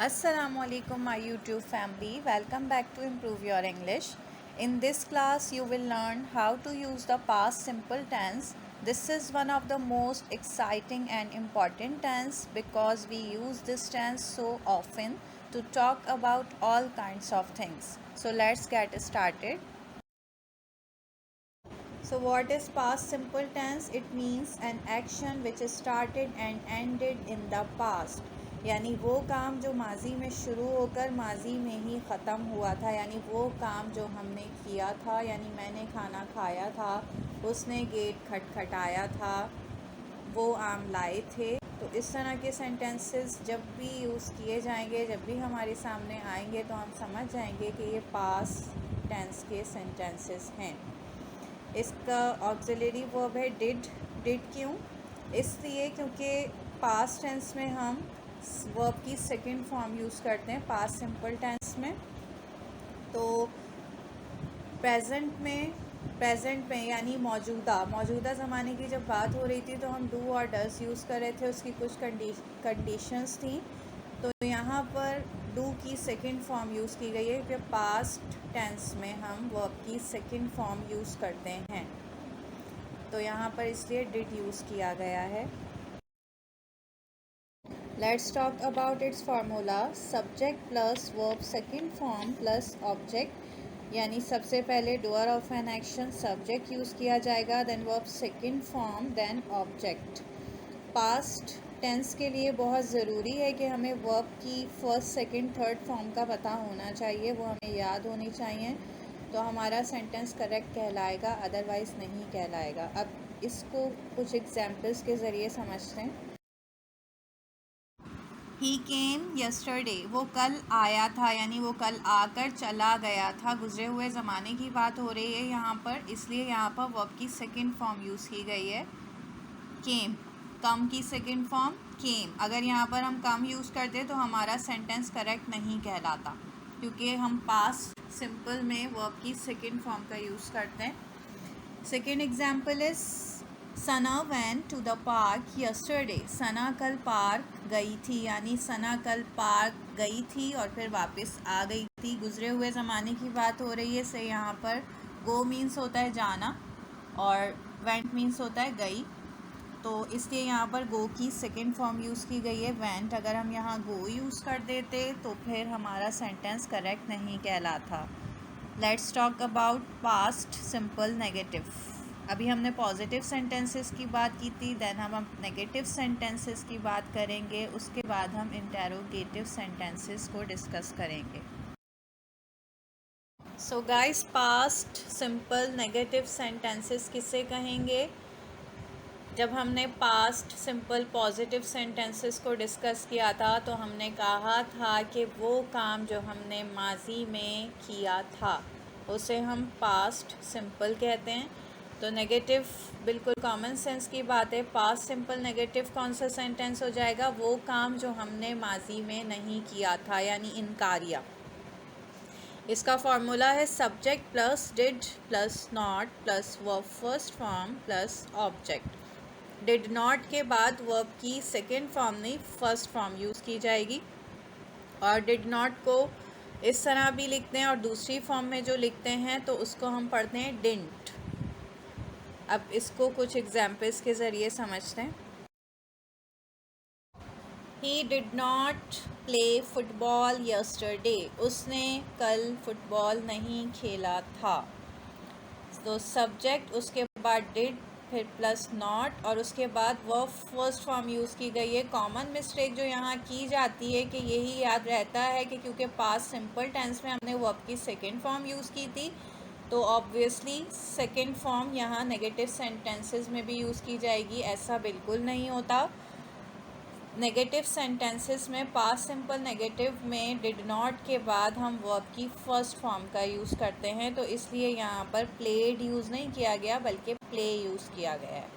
Assalamualaikum my YouTube family, welcome back to Improve Your English. In this class you will learn how to use the past simple tense. This is one of the most exciting and important tense because we use this tense so often to talk about all kinds of things. So let's get started. So what is past simple tense? It means an action which is started and ended in the past. यानी वो काम जो माजी में शुरू होकर माजी में ही ख़त्म हुआ था, यानी वो काम जो हमने किया था, यानी मैंने खाना खाया था, उसने गेट खटखटाया था, वो आम लाए थे। तो इस तरह के सेंटेंसेस जब भी यूज़ किए जाएंगे, जब भी हमारे सामने आएंगे तो हम समझ जाएंगे कि ये पास्ट टेंस के सेंटेंसेस हैं। इसका ऑक्सिलरी वर्ब है डिड। डिड क्यों? इसलिए क्योंकि पास्ट टेंस में हम वर्ब की सेकंड फॉर्म यूज़ करते हैं पास्ट सिंपल टेंस में। तो प्रेजेंट में यानी मौजूदा ज़माने की जब बात हो रही थी तो हम डू और डस यूज़ कर रहे थे, उसकी कुछ कंडीशंस थी। तो यहाँ पर डू की सेकंड फॉर्म यूज़ की गई है क्योंकि पास्ट टेंस में हम वर्ब की सेकंड फॉर्म यूज़ करते हैं, तो यहाँ पर इसलिए डिड यूज़ किया गया है। Let's talk about its formula. Subject plus verb second form plus object, यानी सबसे पहले doer of an action subject use किया जाएगा, then verb second form, then object. Past tense के लिए बहुत ज़रूरी है कि हमें वर्ब की फर्स्ट सेकंड थर्ड फॉर्म का पता होना चाहिए, वो हमें याद होनी चाहिए, तो हमारा सेंटेंस करेक्ट कहलाएगा, अदरवाइज़ नहीं कहलाएगा। अब इसको कुछ एग्जाम्पल्स के ज़रिए समझते हैं। ही केम यस्टरडे, वो कल आया था, यानी वो कल आकर चला गया था। गुजरे हुए ज़माने की बात हो रही है यहाँ पर, इसलिए यहाँ पर वर्ब की सेकंड फॉर्म यूज़ की गई है केम। कम की सेकंड फॉर्म केम। अगर यहाँ पर हम कम यूज़ करते तो हमारा सेंटेंस करेक्ट नहीं कहलाता, क्योंकि हम पास्ट सिंपल में वर्ब की सेकंड फॉर्म का यूज़ करते हैं। Second example is Sana went to the park yesterday. Sana कल पार्क गई थी, यानी सना कल पार्क गई थी और फिर वापस आ गई थी। गुजरे हुए ज़माने की बात हो रही है, से यहाँ पर गो मीन्स होता है जाना और वेंट मीन्स होता है गई, तो इसलिए यहाँ पर गो की सेकंड फॉर्म यूज़ की गई है वेंट। अगर हम यहाँ गो यूज़ कर देते तो फिर हमारा सेंटेंस करेक्ट नहीं कहलाता। Let's talk about past simple negative. अभी हमने पॉजिटिव सेंटेंसेस की बात की थी, देन हम नेगेटिव सेंटेंसेस की बात करेंगे, उसके बाद हम इंटेरोगेटिव सेंटेंसेस को डिस्कस करेंगे। So guys, past simple negative sentences किसे कहेंगे? जब हमने पास्ट सिंपल पॉजिटिव सेंटेंसेस को डिस्कस किया था तो हमने कहा था कि वो काम जो हमने माजी में किया था उसे हम पास्ट सिंपल कहते हैं। तो नेगेटिव बिल्कुल कॉमन सेंस की बात है। पास्ट सिंपल नेगेटिव कौन सा सेंटेंस हो जाएगा? वो काम जो हमने माजी में नहीं किया था, यानी इनकारिया। इसका फॉर्मूला है subject plus did plus not plus verb first form plus object. Did not के बाद वर्ब की सेकेंड फॉर्म नहीं, फर्स्ट फॉर्म यूज़ की जाएगी। और डिड नॉट को इस तरह भी लिखते हैं और दूसरी फॉर्म में जो लिखते हैं तो उसको हम पढ़ते हैं डिडंट। अब इसको कुछ एग्जाम्पल्स के ज़रिए समझते हैं। He did not play football yesterday, उसने कल फुटबॉल नहीं खेला था। तो सब्जेक्ट, उसके बाद डिड, फिर प्लस नॉट और उसके बाद वर्ब फर्स्ट फॉर्म यूज़ की गई है। कॉमन मिस्टेक जो यहाँ की जाती है कि यही याद रहता है कि क्योंकि पास्ट सिंपल टेंस में हमने वर्ब की सेकंड फॉर्म यूज़ की थी तो ऑब्वियसली सेकंड फॉर्म यहाँ नेगेटिव सेंटेंसेस में भी यूज़ की जाएगी। ऐसा बिल्कुल नहीं होता। नेगेटिव सेंटेंसेस में पास्ट सिंपल नेगेटिव में डिड नॉट के बाद हम वर्ब की फर्स्ट फॉर्म का यूज़ करते हैं, तो इसलिए यहाँ पर प्लेड यूज़ नहीं किया गया बल्कि प्ले यूज़ किया गया है।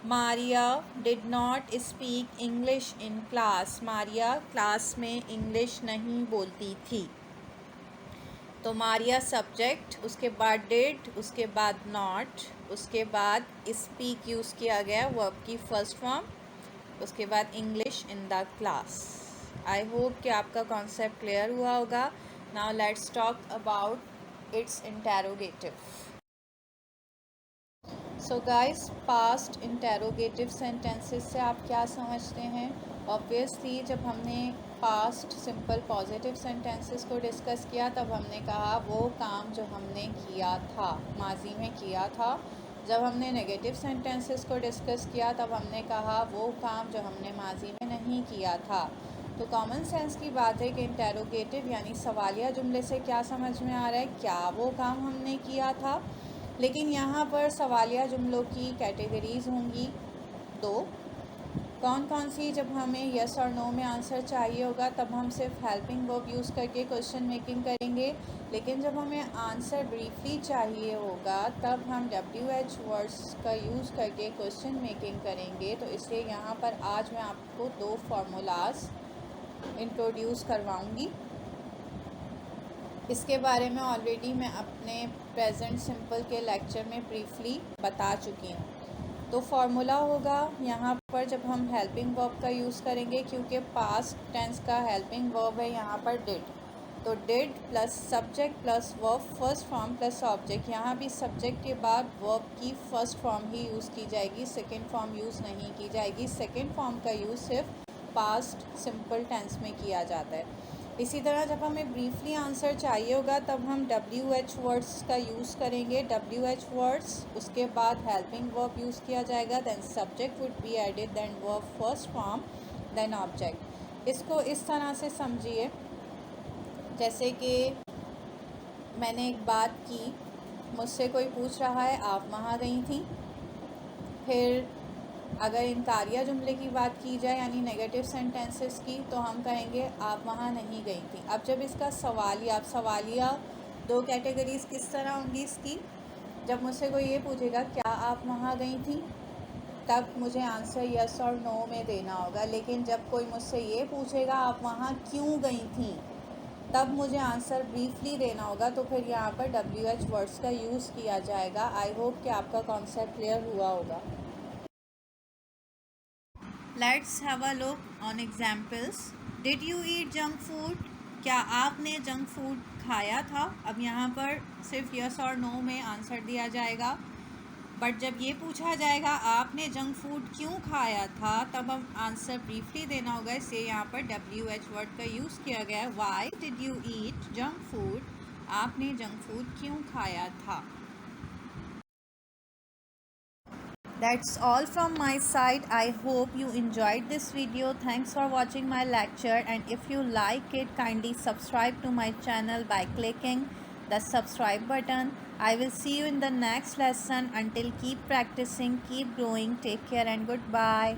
Maria did not speak English in class, Maria class में इंग्लिश नहीं बोलती थी। तो मारिया सब्जेक्ट, उसके बाद डिड, उसके बाद नॉट, उसके बाद स्पीक यूज़ किया गया वर्ब की फर्स्ट फॉर्म, उसके बाद English in the class. I hope कि आपका कॉन्सेप्ट क्लियर हुआ होगा. Now let's talk about it's interrogative. So guys, past interrogative sentences से आप क्या समझते हैं? ऑब्वियसली जब हमने पास्ट सिंपल पॉजिटिव सेंटेंसेस को डिस्कस किया तब हमने कहा वो काम जो हमने किया था, माजी में किया था. जब हमने नेगेटिव सेंटेंसेस को डिस्कस किया तब हमने कहा वो काम जो हमने माजी में नहीं किया था. तो कॉमन सेंस की बात है कि इंटेरोगेटिव यानी सवालिया जुमले से क्या समझ में आ रहा है, क्या वो काम हमने किया था. लेकिन यहाँ पर सवालिया जुमलों की कैटेगरीज़ होंगी दो. कौन कौन सी? जब हमें यस और नो में आंसर चाहिए होगा तब हम सिर्फ हेल्पिंग वर्ब यूज़ करके क्वेश्चन मेकिंग करेंगे. लेकिन जब हमें आंसर ब्रीफली चाहिए होगा तब हम WH वर्ड्स का यूज़ करके क्वेश्चन मेकिंग करेंगे. तो इसलिए यहाँ पर आज मैं आपको 2 फार्मूलाज इंट्रोड्यूस करवाऊँगी. इसके बारे में ऑलरेडी मैं अपने प्रेजेंट सिंपल के लेक्चर में ब्रीफली बता चुकी हूँ. तो फार्मूला होगा यहाँ पर जब हम हेल्पिंग वर्ब का यूज़ करेंगे, क्योंकि पास्ट टेंस का हेल्पिंग वर्ब है यहाँ पर डिड. तो did plus subject plus verb first form plus object. यहाँ भी सब्जेक्ट के बाद वर्ब की फर्स्ट फॉर्म ही यूज़ की जाएगी, सेकेंड फॉर्म यूज़ नहीं की जाएगी. सेकेंड फॉर्म का यूज़ सिर्फ पास्ट सिंपल टेंस में किया जाता है. इसी तरह जब हमें ब्रीफली आंसर चाहिए होगा तब हम WH वर्ड्स का यूज़ करेंगे. WH वर्ड्स, उसके बाद हेल्पिंग वर्ब यूज़ किया जाएगा, then subject would be added, then verb first form, then object. इसको इस तरह से समझिए जैसे कि मैंने एक बात की, मुझसे कोई पूछ रहा है आप वहाँ गई थी. फिर अगर इनकारिया जुमले की बात की जाए यानी नेगेटिव सेंटेंसेस की, तो हम कहेंगे आप वहाँ नहीं गई थी. अब जब इसका सवालिया, अब सवालिया 2 कैटेगरीज़ किस तरह होंगी इसकी. जब मुझसे कोई ये पूछेगा क्या आप वहाँ गई थी, तब मुझे आंसर यस और नो में देना होगा. लेकिन जब कोई मुझसे ये पूछेगा आप वहाँ क्यों गई थी, तब मुझे आंसर ब्रीफली देना होगा. तो फिर यहाँ पर WH वर्ड्स का यूज़ किया जाएगा. आई होप कि आपका कॉन्सेप्ट क्लियर हुआ होगा. Let's have a look on examples. Did you eat junk food? क्या आपने जंक फूड खाया था? अब यहाँ पर सिर्फ यस और नो में आंसर दिया जाएगा. बट जब ये पूछा जाएगा आपने जंक फूड क्यों खाया था, तब हम आंसर ब्रीफली देना होगा. इसलिए यहाँ पर WH वर्ड का यूज़ किया गया है. Why did you eat junk food? आपने जंक फूड क्यों खाया था? That's all from my side. I hope you enjoyed this video. Thanks for watching my lecture, and if you like it, kindly subscribe to my channel by clicking the subscribe button. I will see you in the next lesson. Until keep practicing, keep growing. Take care and goodbye.